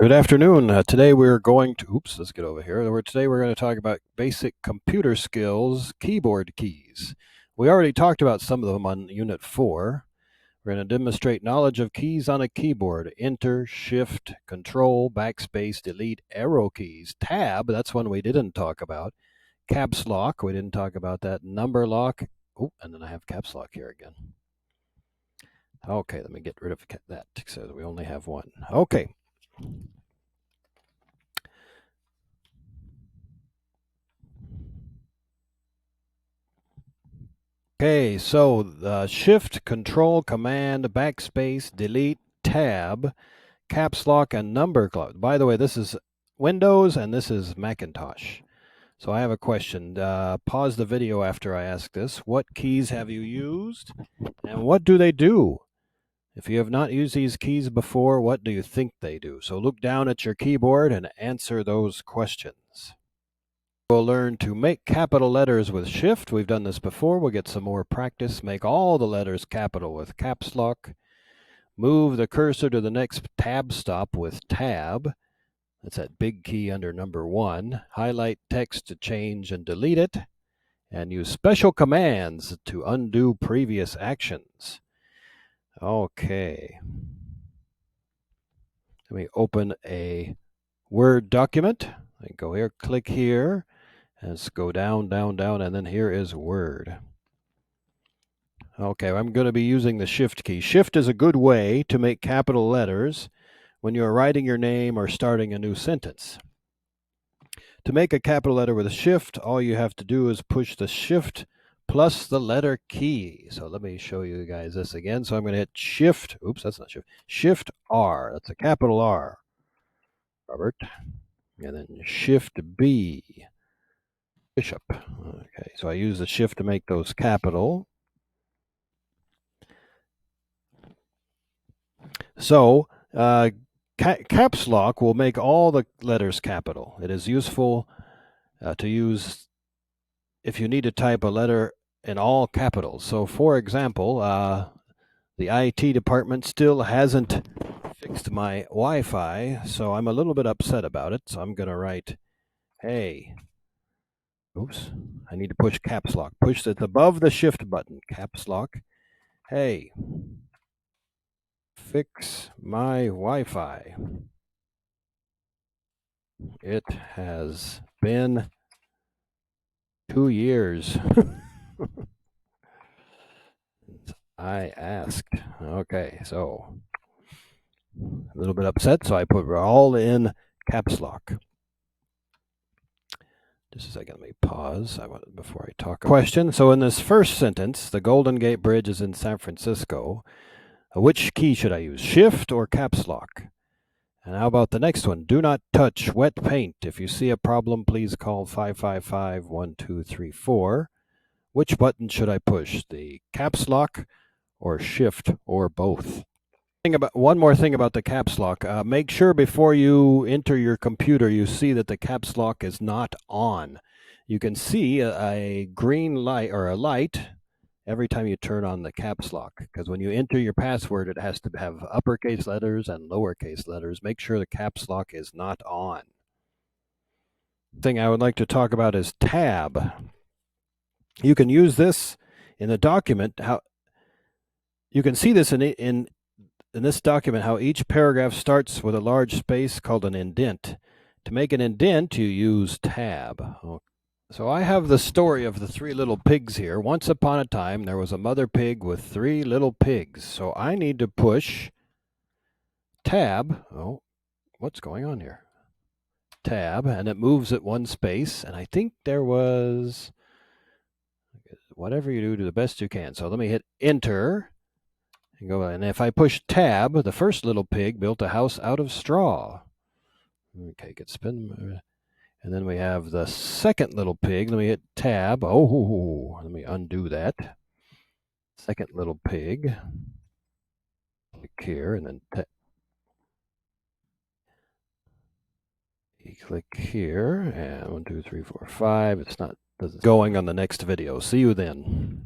Good afternoon. Today we're going to, let's get over here. Today we're going to talk about basic computer skills, keyboard keys. We already talked about some of them on Unit 4. We're going to demonstrate knowledge of keys on a keyboard. Enter, Shift, Control, Backspace, Delete, arrow keys. Tab, that's one we didn't talk about. Caps lock, we didn't talk about that. Number lock. Oh, and then I have caps lock here again. Okay, let me get rid of that so we only have one. Okay. Okay, so Shift, Control, Command, Backspace, Delete, Tab, Caps Lock, and Number Clock. By the way, this is Windows and this is Macintosh. So I have a question. Pause the video after I ask this. What keys have you used and what do they do? If you have not used these keys before, what do you think they do? So look down at your keyboard and answer those questions. We'll learn to make capital letters with Shift. We've done this before. We'll get some more practice. Make all the letters capital with Caps Lock. Move the cursor to the next tab stop with Tab. That's that big key under number 1. Highlight text to change and delete it. And use special commands to undo previous actions. Okay. Let me open a Word document. I go here, click here. Let's go down, down, down, and then here is Word. Okay, I'm going to be using the Shift key. Shift is a good way to make capital letters when you're writing your name or starting a new sentence. To make a capital letter with a Shift, all you have to do is push the Shift plus the letter key. So let me show you guys this again. So I'm going to hit Shift. Oops, that's not Shift. Shift R. That's a capital R. Robert. And then Shift B. Bishop. Okay, so I use the Shift to make those capital. So caps lock will make all the letters capital. It is useful to use if you need to type a letter in all capitals. So for example, the IT department still hasn't fixed my Wi-Fi, so I'm a little bit upset about it. So I'm going to write, hey. Oops, I need to push caps lock. Push it above the Shift button. Caps lock. Hey, fix my Wi-Fi. It has been 2 years. I asked. Okay, so a little bit upset, so I put all in caps lock. Just a second, let me pause before I talk. Question. So in this first sentence, the Golden Gate Bridge is in San Francisco. Which key should I use, Shift or caps lock? And how about the next one? Do not touch wet paint. If you see a problem, please call 555-1234. Which button should I push, the caps lock or Shift or both? One more thing about the caps lock. Make sure before you enter your computer, you see that the caps lock is not on. You can see a green light or a light every time you turn on the caps lock, because when you enter your password, it has to have uppercase letters and lowercase letters. Make sure the caps lock is not on. Thing I would like to talk about is Tab. You can use this in a document. How you can see this in this document, how each paragraph starts with a large space called an indent. To make an indent, you use Tab. So I have the story of the 3 little pigs here. Once upon a time, there was a mother pig with 3 little pigs. So I need to push Tab. Oh, what's going on here? Tab, and it moves at 1 space. And I think there was, whatever you do the best you can. So let me hit Enter. And if I push Tab, the first little pig built a house out of straw. Okay, get spin. And then we have the second little pig. Let me hit Tab. Oh, let me undo that. Second little pig. Click here, and then click here. And 1, 2, 3, 4, 5. It's not going on the next video. See you then.